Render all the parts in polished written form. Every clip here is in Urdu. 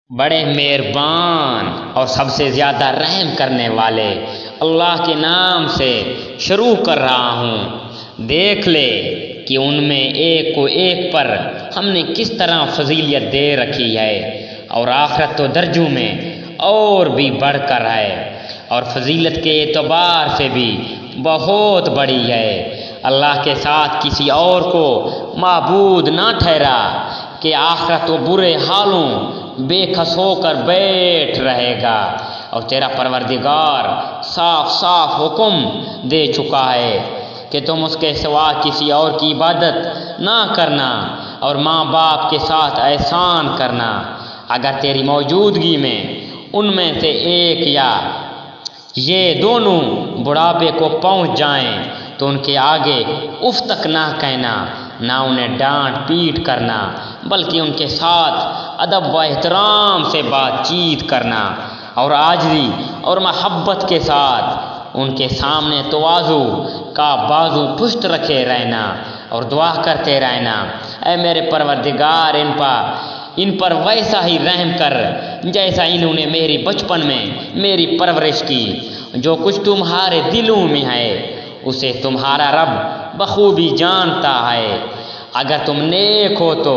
بڑے مہربان اور سب سے زیادہ رحم کرنے والے اللہ کے نام سے شروع کر رہا ہوں۔ دیکھ لے کہ ان میں ایک کو ایک پر ہم نے کس طرح فضیلت دے رکھی ہے، اور آخرت تو درجوں میں اور بھی بڑھ کر ہے، اور فضیلت کے اعتبار سے بھی بہت بڑی ہے۔ اللہ کے ساتھ کسی اور کو معبود نہ ٹھہرا کہ آخرت و برے حالوں بے کس ہو کر بیٹھ رہے گا، اور تیرا پروردگار صاف صاف حکم دے چکا ہے کہ تم اس کے سوا کسی اور کی عبادت نہ کرنا، اور ماں باپ کے ساتھ احسان کرنا۔ اگر تیری موجودگی میں ان میں سے ایک یا یہ دونوں بڑھاپے کو پہنچ جائیں تو ان کے آگے اف تک نہ کہنا، نہ انہیں ڈانٹ پیٹ کرنا، بلکہ ان کے ساتھ ادب و احترام سے بات چیت کرنا، اور عاجزی اور محبت کے ساتھ ان کے سامنے تواضع کا بازو پشت رکھے رہنا، اور دعا کرتے رہنا، اے میرے پروردگار ان پر ویسا ہی رحم کر جیسا انہوں نے میری بچپن میں میری پرورش کی۔ جو کچھ تمہارے دلوں میں ہے اسے تمہارا رب بخوبی جانتا ہے۔ اگر تم نیک ہو تو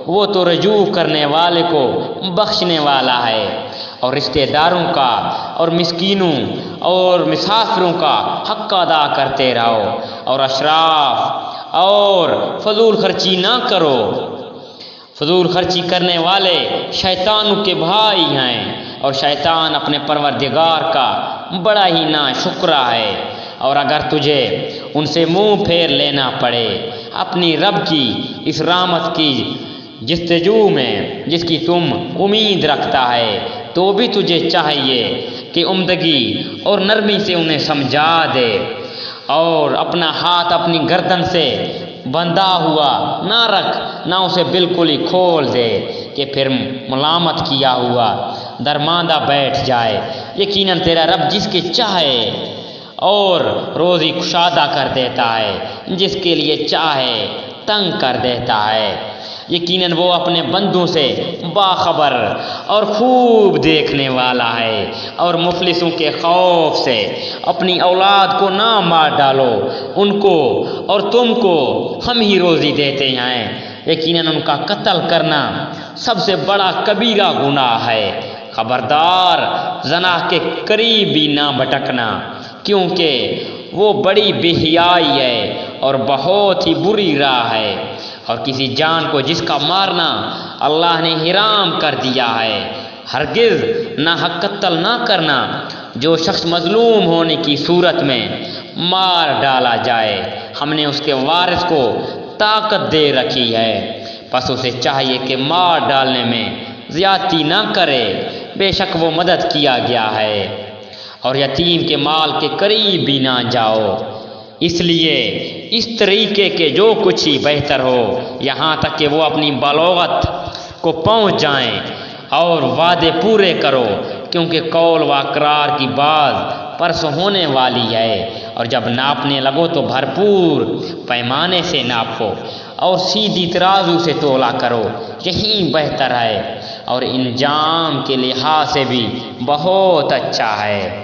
وہ تو رجوع کرنے والے کو بخشنے والا ہے، اور رشتہ داروں کا اور مسکینوں اور مسافروں کا حق ادا کرتے رہو، اور اشراف اور فضول خرچی نہ کرو۔ فضول خرچی کرنے والے شیطانوں کے بھائی ہیں، اور شیطان اپنے پروردگار کا بڑا ہی ناشکرا ہے۔ اور اگر تجھے ان سے منہ پھیر لینا پڑے اپنی رب کی اس رحمت کی جستجو میں جس کی تم امید رکھتا ہے، تو بھی تجھے چاہیے کہ عمدگی اور نرمی سے انہیں سمجھا دے، اور اپنا ہاتھ اپنی گردن سے بندھا ہوا نہ رکھ، نہ اسے بالکل ہی کھول دے کہ پھر ملامت کیا ہوا درماندہ بیٹھ جائے۔ یقیناً تیرا رب جس کے چاہے اور روزی کشادہ کر دیتا ہے، جس کے لیے چاہے تنگ کر دیتا ہے۔ یقیناً وہ اپنے بندوں سے باخبر اور خوب دیکھنے والا ہے۔ اور مفلسوں کے خوف سے اپنی اولاد کو نہ مار ڈالو، ان کو اور تم کو ہم ہی روزی دیتے ہیں۔ یقیناً ان کا قتل کرنا سب سے بڑا کبیرہ گناہ ہے۔ خبردار، زنا کے قریب بھی نہ بھٹکنا، کیونکہ وہ بڑی بے حیائی ہے اور بہت ہی بری راہ ہے۔ اور کسی جان کو جس کا مارنا اللہ نے حرام کر دیا ہے، ہرگز ناحق قتل نہ کرنا۔ جو شخص مظلوم ہونے کی صورت میں مار ڈالا جائے، ہم نے اس کے وارث کو طاقت دے رکھی ہے، پس اسے چاہیے کہ مار ڈالنے میں زیادتی نہ کرے، بے شک وہ مدد کیا گیا ہے۔ اور یتیم کے مال کے قریب بھی نہ جاؤ، اس لیے اس طریقے کے جو کچھ ہی بہتر ہو، یہاں تک کہ وہ اپنی بلوغت کو پہنچ جائیں، اور وعدے پورے کرو، کیونکہ قول و اقرار کی باز پرس ہونے والی ہے۔ اور جب ناپنے لگو تو بھرپور پیمانے سے ناپو، اور سیدھی ترازو سے تولا کرو، یہی بہتر ہے، اور انجام کے لحاظ سے بھی بہت اچھا ہے۔